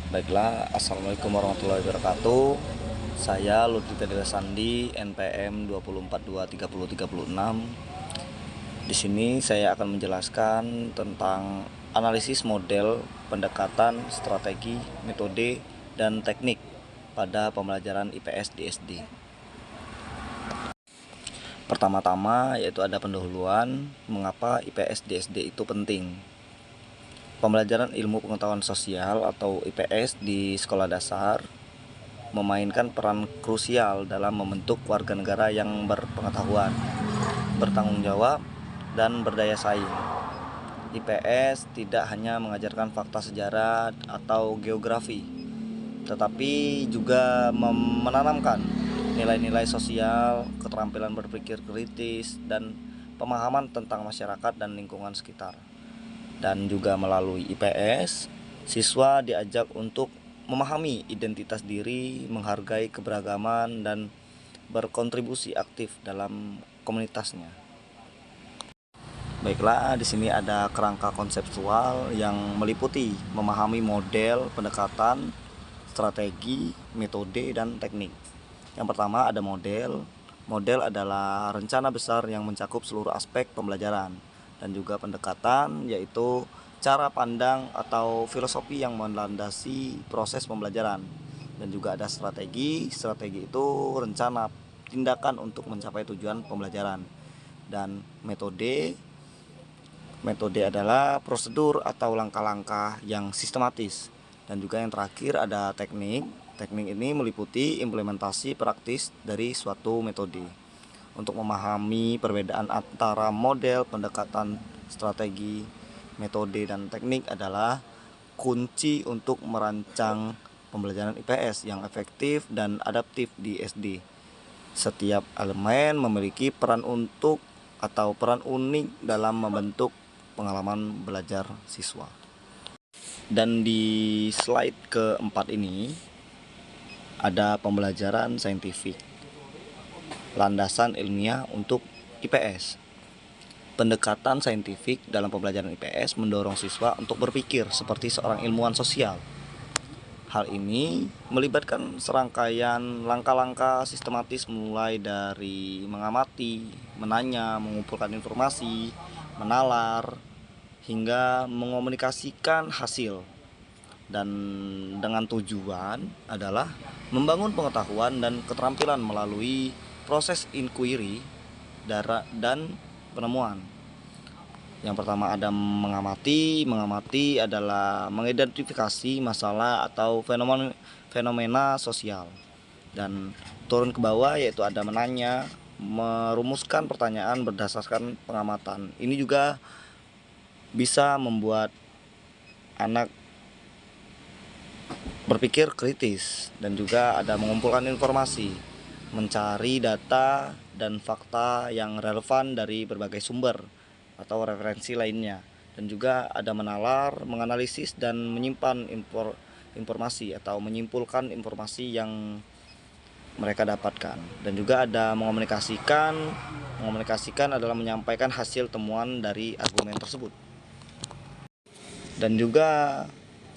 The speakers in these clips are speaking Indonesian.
Baiklah, Assalamualaikum warahmatullahi wabarakatuh. Saya Lutfi Tedela Sandi, NPM 2423036. Di sini saya akan menjelaskan tentang analisis model, pendekatan, strategi, metode, dan teknik pada pembelajaran IPS di SD. Pertama-tama yaitu ada pendahuluan mengapa IPS di SD itu penting. Pembelajaran ilmu pengetahuan sosial atau IPS di sekolah dasar memainkan peran krusial dalam membentuk warga negara yang berpengetahuan, bertanggung jawab, dan berdaya saing. IPS tidak hanya mengajarkan fakta sejarah atau geografi, tetapi juga menanamkan nilai-nilai sosial, keterampilan berpikir kritis, dan pemahaman tentang masyarakat dan lingkungan sekitar. Dan juga melalui IPS, siswa diajak untuk memahami identitas diri, menghargai keberagaman, dan berkontribusi aktif dalam komunitasnya. Baiklah, di sini ada kerangka konseptual yang meliputi memahami model, pendekatan, strategi, metode, dan teknik. Yang pertama ada model. Model adalah rencana besar yang mencakup seluruh aspek pembelajaran, dan juga pendekatan yaitu cara pandang atau filosofi yang melandasi proses pembelajaran. Dan juga ada strategi. Strategi itu rencana tindakan untuk mencapai tujuan pembelajaran. Dan metode adalah prosedur atau langkah-langkah yang sistematis. Dan juga yang terakhir ada teknik. Teknik ini meliputi implementasi praktis dari suatu metode. Untuk memahami perbedaan antara model, pendekatan, strategi, metode, dan teknik adalah kunci untuk merancang pembelajaran IPS yang efektif dan adaptif di SD. Setiap elemen memiliki peran unik dalam membentuk pengalaman belajar siswa. Dan di slide keempat ini ada pembelajaran saintifik, landasan ilmiah untuk IPS. Pendekatan saintifik dalam pembelajaran IPS mendorong siswa untuk berpikir seperti seorang ilmuwan sosial. Hal ini melibatkan serangkaian langkah-langkah sistematis mulai dari mengamati, menanya, mengumpulkan informasi, menalar, hingga mengomunikasikan hasil. Dan dengan tujuan adalah membangun pengetahuan dan keterampilan melalui proses inquiry dan penemuan. Yang pertama ada mengamati. Mengamati adalah mengidentifikasi masalah atau fenomena sosial. Dan turun ke bawah yaitu ada menanya, merumuskan pertanyaan berdasarkan pengamatan. Ini juga bisa membuat anak berpikir kritis. Dan juga ada mengumpulkan informasi, mencari data dan fakta yang relevan dari berbagai sumber atau referensi lainnya. Dan juga ada menalar, menganalisis, dan menyimpan informasi atau menyimpulkan informasi yang mereka dapatkan. Dan juga ada mengomunikasikan. Mengomunikasikan adalah menyampaikan hasil temuan dari argumen tersebut. Dan juga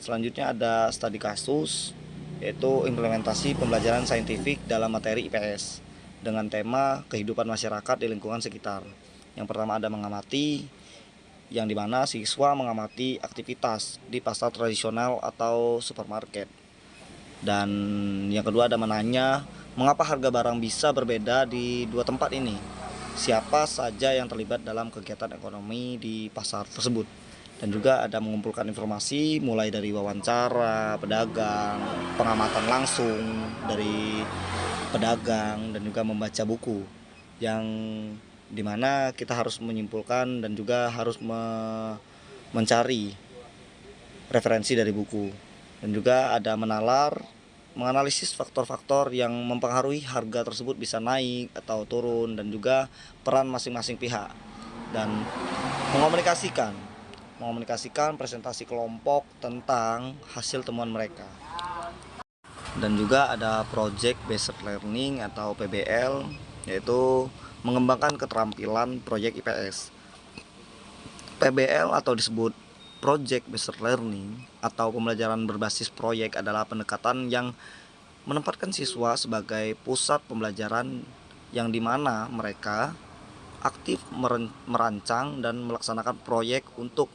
selanjutnya ada studi kasus, yaitu implementasi pembelajaran saintifik dalam materi IPS dengan tema kehidupan masyarakat di lingkungan sekitar. Yang pertama ada mengamati, yang dimana siswa mengamati aktivitas di pasar tradisional atau supermarket. Dan yang kedua ada menanya, mengapa harga barang bisa berbeda di dua tempat ini? Siapa saja yang terlibat dalam kegiatan ekonomi di pasar tersebut? Dan juga ada mengumpulkan informasi mulai dari wawancara pedagang, pengamatan langsung dari pedagang, dan juga membaca buku yang dimana kita harus menyimpulkan dan juga harus mencari referensi dari buku. Dan juga ada menalar, menganalisis faktor-faktor yang mempengaruhi harga tersebut bisa naik atau turun, dan juga peran masing-masing pihak. Dan mengomunikasikan presentasi kelompok tentang hasil temuan mereka. Dan juga ada project based learning atau PBL, yaitu mengembangkan keterampilan proyek IPS. PBL atau disebut project based learning atau pembelajaran berbasis proyek adalah pendekatan yang menempatkan siswa sebagai pusat pembelajaran, yang dimana mereka aktif merancang dan melaksanakan proyek untuk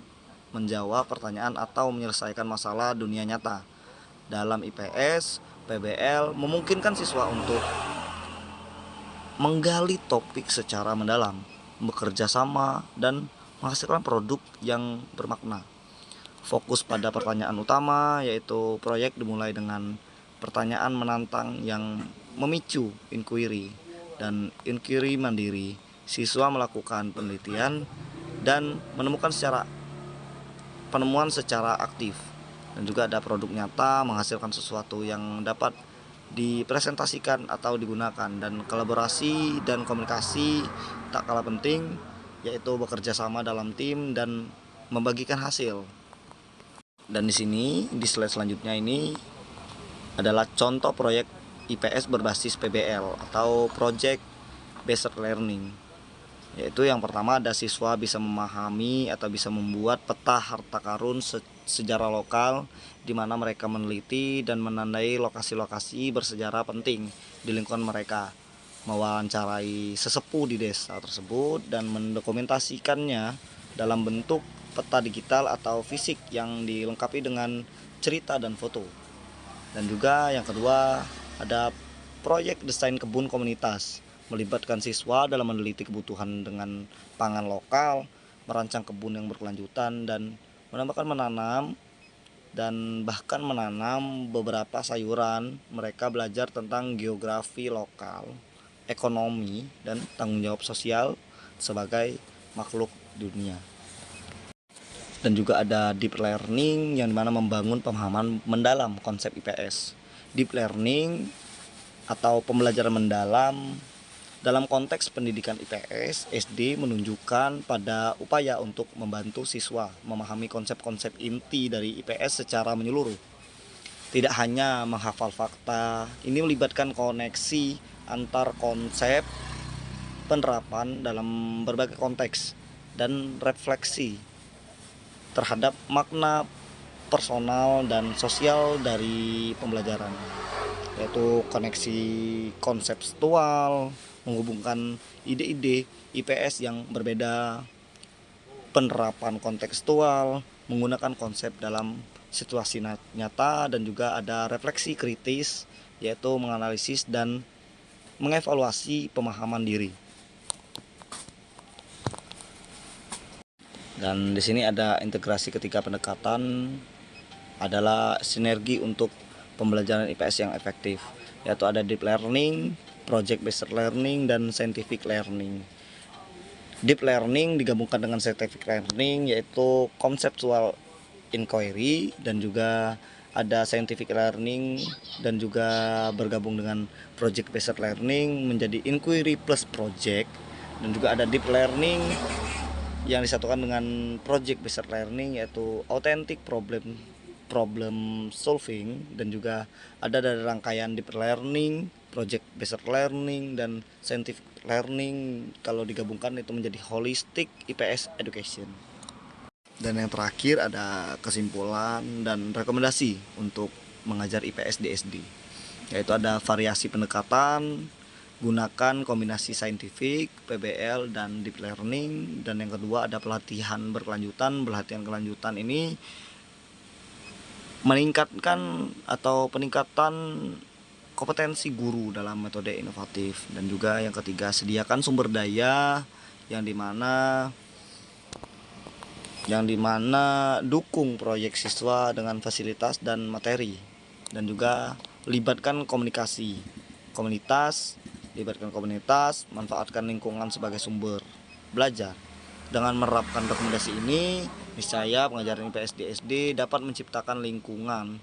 menjawab pertanyaan atau menyelesaikan masalah dunia nyata. Dalam IPS, PBL memungkinkan siswa untuk menggali topik secara mendalam, bekerja sama, dan menghasilkan produk yang bermakna. Fokus pada pertanyaan utama, yaitu proyek dimulai dengan pertanyaan menantang yang memicu inquiry dan inquiry mandiri. Siswa melakukan penelitian dan penemuan secara aktif, dan juga ada produk nyata menghasilkan sesuatu yang dapat dipresentasikan atau digunakan, dan kolaborasi dan komunikasi tak kalah penting, yaitu bekerja sama dalam tim dan membagikan hasil. Dan di sini di slide selanjutnya ini adalah contoh proyek IPS berbasis PBL atau Project Based Learning, yaitu yang pertama ada siswa bisa memahami atau bisa membuat peta harta karun sejarah lokal, di mana mereka meneliti dan menandai lokasi-lokasi bersejarah penting di lingkungan mereka, mewawancarai sesepuh di desa tersebut dan mendokumentasikannya dalam bentuk peta digital atau fisik yang dilengkapi dengan cerita dan foto. Dan juga yang kedua ada proyek desain kebun komunitas, melibatkan siswa dalam meneliti kebutuhan dengan pangan lokal, merancang kebun yang berkelanjutan, dan menanam dan bahkan menanam beberapa sayuran. Mereka belajar tentang geografi lokal, ekonomi, dan tanggung jawab sosial sebagai makhluk dunia. Dan juga ada deep learning, yang dimana membangun pemahaman mendalam konsep IPS. Deep learning atau pembelajaran mendalam dalam konteks pendidikan IPS SD menunjukkan pada upaya untuk membantu siswa memahami konsep-konsep inti dari IPS secara menyeluruh. Tidak hanya menghafal fakta, ini melibatkan koneksi antar konsep, penerapan dalam berbagai konteks, dan refleksi terhadap makna personal dan sosial dari pembelajaran, yaitu koneksi konseptual, menghubungkan ide-ide IPS yang berbeda, penerapan kontekstual, menggunakan konsep dalam situasi nyata, dan juga ada refleksi kritis, yaitu menganalisis dan mengevaluasi pemahaman diri. Dan di sini ada integrasi ketiga pendekatan adalah sinergi untuk pembelajaran IPS yang efektif, yaitu ada deep learning, project based learning, dan scientific learning. Deep learning digabungkan dengan scientific learning, yaitu conceptual inquiry, dan juga ada scientific learning dan juga bergabung dengan project based learning menjadi inquiry plus project. Dan juga ada deep learning yang disatukan dengan project based learning, yaitu authentic problem solving. Dan juga ada dari rangkaian deep learning, project based learning, dan scientific learning. Kalau digabungkan itu menjadi holistic IPS education. Dan yang terakhir ada kesimpulan dan rekomendasi untuk mengajar IPS di SD, yaitu ada variasi pendekatan, gunakan kombinasi saintifik, PBL, dan deep learning. Dan yang kedua ada pelatihan berkelanjutan. Pelatihan kelanjutan ini meningkatkan atau peningkatan kompetensi guru dalam metode inovatif. Dan juga yang ketiga, sediakan sumber daya yang dimana dukung proyek siswa dengan fasilitas dan materi. Dan juga libatkan komunitas, manfaatkan lingkungan sebagai sumber belajar. Dengan menerapkan rekomendasi ini, niscaya pengajaran IPS di SD dapat menciptakan lingkungan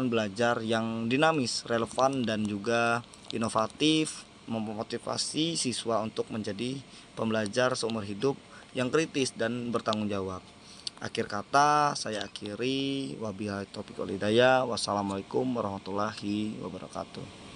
belajar yang dinamis, relevan, dan juga inovatif, memotivasi siswa untuk menjadi pembelajar seumur hidup yang kritis dan bertanggung jawab. Akhir kata saya akhiri, wabillahi taufiq wal hidayah. Wassalamualaikum warahmatullahi wabarakatuh.